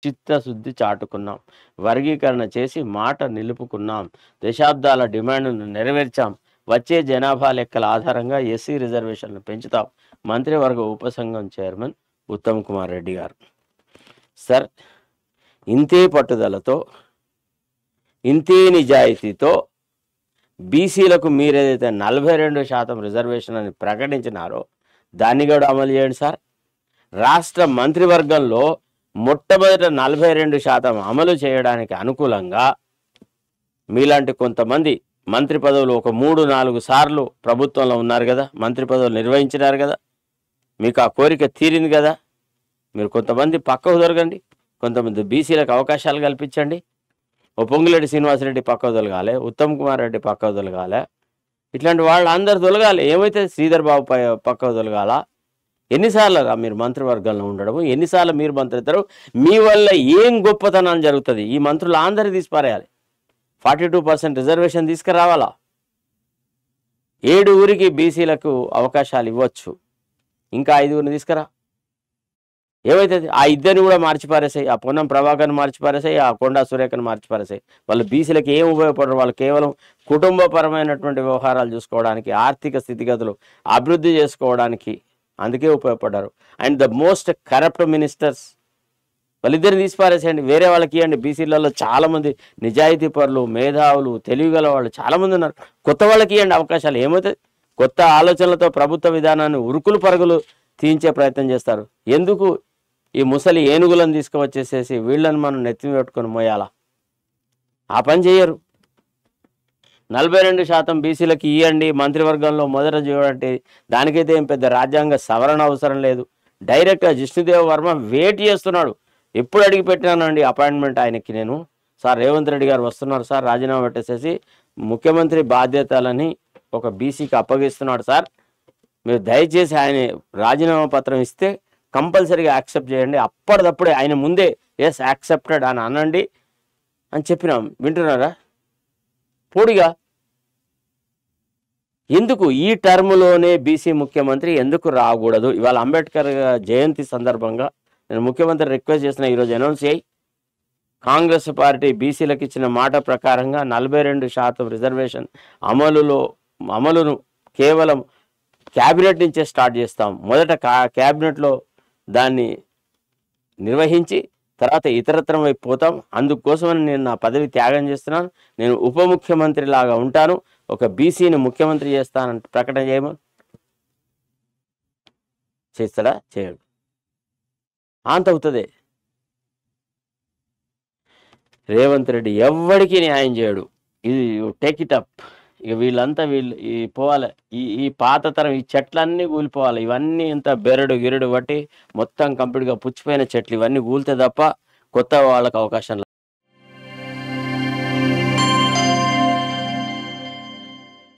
చిత్తశుద్ధి చాటుకున్నాం. వర్గీకరణ చేసి మాట నిలుపుకున్నాం. దశాబ్దాల డిమాండ్‌ను నెరవేర్చాం. వచ్చే జనాభా లెక్కల ఆధారంగా ఎస్సీ రిజర్వేషన్‌లు పెంచుతాం. మంత్రివర్గ ఉపసంఘం చైర్మన్ ఉత్తమ్ కుమార్ రెడ్డి గారు. సార్, ఇంతే పట్టుదలతో, ఇంతే నిజాయితీతో బీసీలకు మీరేదైతే 42% రిజర్వేషన్ అని ప్రకటించినారో దాన్ని కూడా అమలు చేయండి సార్. రాష్ట్ర మంత్రివర్గంలో మొట్టమొదట 42% అమలు చేయడానికి అనుకూలంగా మీలాంటి కొంతమంది మంత్రి పదవులు ఒక 3-4 సార్లు ప్రభుత్వంలో ఉన్నారు కదా, మంత్రి పదవులు నిర్వహించినారు కదా, మీకు ఆ కోరిక తీరింది కదా. మీరు కొంతమంది పక్కకు దొరకండి, కొంతమంది బీసీలకు అవకాశాలు కల్పించండి. ఓ పొంగులేటి శ్రీనివాసరెడ్డి పక్కకు తొలగాలి, ఉత్తమ్ కుమార్ రెడ్డి పక్కకు తొలగాలి, ఇట్లాంటి వాళ్ళు అందరు తొలగాలి. ఏమైతే శ్రీధర్ బాబు పక్కకు తొలగాల. ఎన్నిసార్లు మీరు మంత్రివర్గంలో ఉండడము, ఎన్నిసార్లు మీరు మంత్రి అవుతారు, మీ వల్ల ఏం గొప్పతనం జరుగుతుంది? ఈ మంత్రులు అందరినీ తీసిపారేయాలి. 42% రిజర్వేషన్ తీసుకురావాలా. 7 బీసీలకు అవకాశాలు ఇవ్వచ్చు, ఇంకా 5 తీసుకురా. ఏమైతుంది? ఆ ఇద్దరిని కూడా మార్చిపారేసాయి. ఆ పొన్నం ప్రభాకర్ని మార్చిపారేసాయి, ఆ కొండా సురేఖను మార్చిపారేసాయి. వాళ్ళు బీసీలకు ఏం ఉపయోగపడరు. వాళ్ళు కేవలం కుటుంబపరమైనటువంటి వ్యవహారాలు చూసుకోవడానికి, ఆర్థిక స్థితిగతులు అభివృద్ధి చేసుకోవడానికి అందుకే ఉపయోగపడ్డారు. And the most corrupt ministers వాళ్ళిద్దరిని తీసిపారేసేయండి, వేరే వాళ్ళకి ఇవ్వండి. బీసీలలో చాలామంది నిజాయితీ పరులు, మేధావులు, తెలివిగల వాళ్ళు చాలామంది ఉన్నారు. కొత్త వాళ్ళకి ఇవ్వండి అవకాశాలు. ఏమవుతుంది? కొత్త ఆలోచనలతో ప్రభుత్వ విధానాన్ని ఉరుకులు పరుగులు తీయించే ప్రయత్నం చేస్తారు. ఎందుకు ఈ ముసలి ఏనుగులను తీసుకువచ్చేసేసి వీళ్ళని మనం నెత్తిమి పెట్టుకొని మోయాలా? ఆ పని చేయరు. 42% బీసీలకు ఇవ్వండి, మంత్రివర్గంలో మొదట చూడండి. దానికైతే ఏం పెద్ద రాజ్యాంగ సవరణ అవసరం లేదు. డైరెక్ట్గా జిష్ణుదేవ్ వర్మ వెయిట్ చేస్తున్నాడు. ఎప్పుడు అడిగి పెట్టినానండి అపాయింట్మెంట్ ఆయనకి నేను, సార్ రేవంత్ రెడ్డి గారు వస్తున్నారు సార్, రాజీనామా పెట్టేసేసి ముఖ్యమంత్రి బాధ్యతలని ఒక బీసీకి అప్పగిస్తున్నాడు సార్, మీరు దయచేసి ఆయన రాజీనామా పత్రం ఇస్తే కంపల్సరీగా యాక్సెప్ట్ చేయండి, అప్పటిదప్పుడే ఆయన ముందే ఎస్ యాక్సెప్టెడ్ అని అనండి అని చెప్పినాం. వింటున్నారా? పొడిగా ఎందుకు ఈ టర్ములోనే బీసీ ముఖ్యమంత్రి ఎందుకు రాకూడదు? ఇవాళ అంబేద్కర్ జయంతి సందర్భంగా నేను ముఖ్యమంత్రి రిక్వెస్ట్ చేసిన, ఈరోజు అనౌన్స్ చేయి. కాంగ్రెస్ పార్టీ బీసీలకు ఇచ్చిన మాట ప్రకారంగా 42% రిజర్వేషన్ అమలును కేవలం క్యాబినెట్ నుంచే స్టార్ట్ చేస్తాం. మొదట క్యాబినెట్లో దాన్ని నిర్వహించి తర్వాత ఇతరత్రం వైపు పోతాం. అందుకోసమని నేను నా పదవి త్యాగం చేస్తున్నాను. నేను ఉప ముఖ్యమంత్రి లాగా ఉంటాను, ఒక బీసీని ముఖ్యమంత్రి చేస్తానని ప్రకటన చేయమని చేస్తాడా? చేయడు. అంత అవుతుంది. రేవంత్ రెడ్డి ఎవ్వడికి న్యాయం చేయడు. ఇది టేక్ ఇట్ అప్. ఇక వీళ్ళంతా ఈ పోవాలి. ఈ పాత తరం ఈ చెట్లన్నీ కూలిపోవాలి. ఇవన్నీ ఇంత బెరడు గిరడు బట్టి మొత్తం కంప్లీట్గా పుచ్చిపోయిన చెట్లు ఇవన్నీ కూలితే తప్ప కొత్త వాళ్ళకి అవకాశం